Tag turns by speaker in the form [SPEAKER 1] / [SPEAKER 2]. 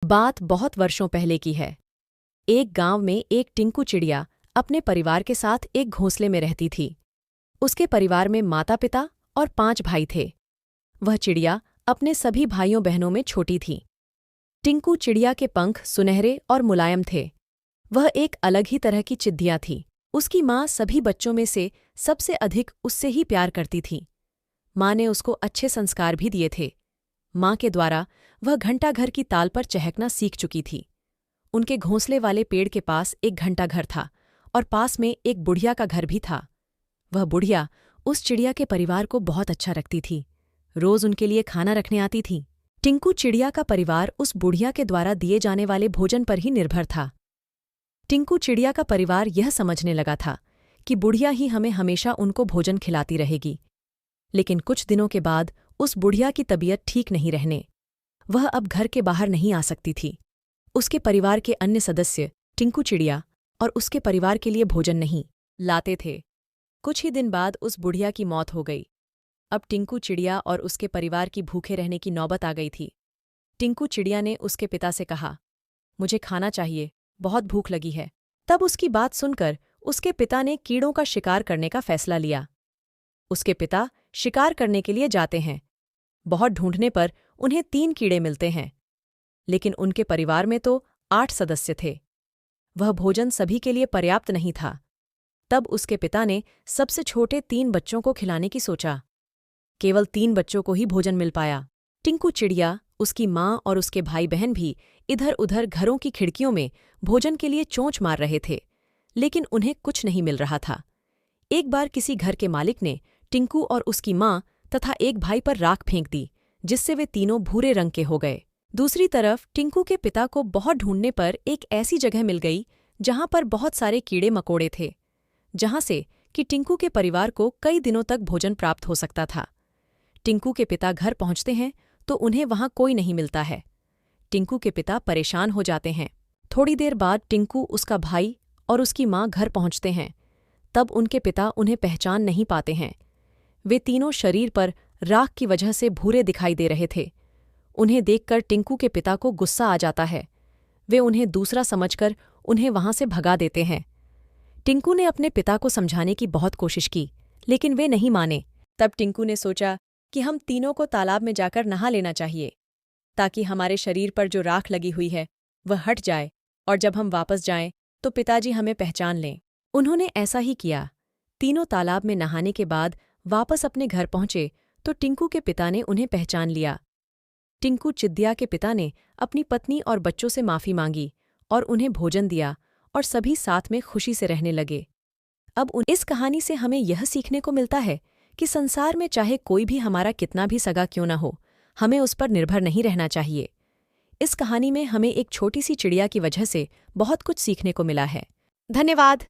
[SPEAKER 1] बात बहुत वर्षों पहले की है। एक गांव में एक टिंकू चिड़िया अपने परिवार के साथ एक घोंसले में रहती थी। उसके परिवार में माता-पिता और 5 भाई थे। वह चिड़िया अपने सभी भाइयों बहनों में छोटी थी। टिंकू चिड़िया के पंख सुनहरे और मुलायम थे। वह एक अलग ही तरह की चिद्दिया थी। उसकी माँ सभी बच्चों में से सबसे अधिक उससे ही प्यार करती थी। माँ ने उसको अच्छे संस्कार भी दिए थे। माँ के द्वारा वह घंटाघर की ताल पर चहकना सीख चुकी थी। उनके घोंसले वाले पेड़ के पास एक घंटाघर था और पास में एक बुढ़िया का घर भी था। वह बुढ़िया उस चिड़िया के परिवार को बहुत अच्छा रखती थी। रोज उनके लिए खाना रखने आती थी। टिंकू चिड़िया का परिवार उस बुढ़िया के द्वारा दिए जाने वाले भोजन पर ही निर्भर था। टिंकू चिड़िया का परिवार यह समझने लगा था कि बुढ़िया ही हमें हमेशा उनको भोजन खिलाती रहेगी। लेकिन कुछ दिनों के बाद उस बुढ़िया की तबीयत ठीक नहीं रहने। वह अब घर के बाहर नहीं आ सकती थी। उसके परिवार के अन्य सदस्य टिंकू चिड़िया और उसके परिवार के लिए भोजन नहीं लाते थे। कुछ ही दिन बाद उस बुढ़िया की मौत हो गई। अब टिंकू चिड़िया और उसके परिवार की भूखे रहने की नौबत आ गई थी। टिंकू चिड़िया ने उसके पिता से कहा, मुझे खाना चाहिए, बहुत भूख लगी है। तब उसकी बात सुनकर उसके पिता ने कीड़ों का शिकार करने का फैसला लिया। उसके पिता शिकार करने के लिए जाते हैं। बहुत ढूंढने पर उन्हें 3 कीड़े मिलते हैं, लेकिन उनके परिवार में तो 8 सदस्य थे। वह भोजन सभी के लिए पर्याप्त नहीं था। तब उसके पिता ने सबसे छोटे 3 बच्चों को खिलाने की सोचा। केवल 3 बच्चों को ही भोजन मिल पाया। टिंकू चिड़िया, उसकी माँ और उसके भाई बहन भी इधर-उधर घरों की खिड़कियों में भोजन के लिए चोंच मार रहे थे, लेकिन उन्हें कुछ नहीं मिल रहा था। एक बार किसी घर के मालिक ने टिंकू और उसकी माँ तथा एक भाई पर राख फेंक दी, जिससे वे तीनों भूरे रंग के हो गए। दूसरी तरफ टिंकू के पिता को बहुत ढूंढने पर एक ऐसी जगह मिल गई जहां पर बहुत सारे कीड़े मकोड़े थे, जहां से कि टिंकू के परिवार को कई दिनों तक भोजन प्राप्त हो सकता था। टिंकू के पिता घर पहुंचते हैं तो उन्हें वहां कोई नहीं मिलता है। टिंकू के पिता परेशान हो जाते हैं। थोड़ी देर बाद टिंकू, उसका भाई और उसकी माँ घर पहुंचते हैं। तब उनके पिता उन्हें पहचान नहीं पाते हैं। वे तीनों शरीर पर राख की वजह से भूरे दिखाई दे रहे थे। उन्हें देखकर टिंकू के पिता को गुस्सा आ जाता है। वे उन्हें दूसरा समझकर उन्हें वहां से भगा देते हैं। टिंकू ने अपने पिता को समझाने की बहुत कोशिश की, लेकिन वे नहीं माने। तब टिंकू ने सोचा कि हम तीनों को तालाब में जाकर नहा लेना चाहिए, ताकि हमारे शरीर पर जो राख लगी हुई है वह हट जाए और जब हम वापस जाएं तो पिताजी हमें पहचान लें। उन्होंने ऐसा ही किया। तीनों तालाब में नहाने के बाद वापस अपने घर पहुंचे तो टिंकू के पिता ने उन्हें पहचान लिया। टिंकू चिद्दिया के पिता ने अपनी पत्नी और बच्चों से माफ़ी मांगी और उन्हें भोजन दिया और सभी साथ में खुशी से रहने लगे। अब इस कहानी से हमें यह सीखने को मिलता है कि संसार में चाहे कोई भी हमारा कितना भी सगा क्यों न हो, हमें उस पर निर्भर नहीं रहना चाहिए। इस कहानी में हमें एक छोटी सी चिड़िया की वजह से बहुत कुछ सीखने को मिला है। धन्यवाद।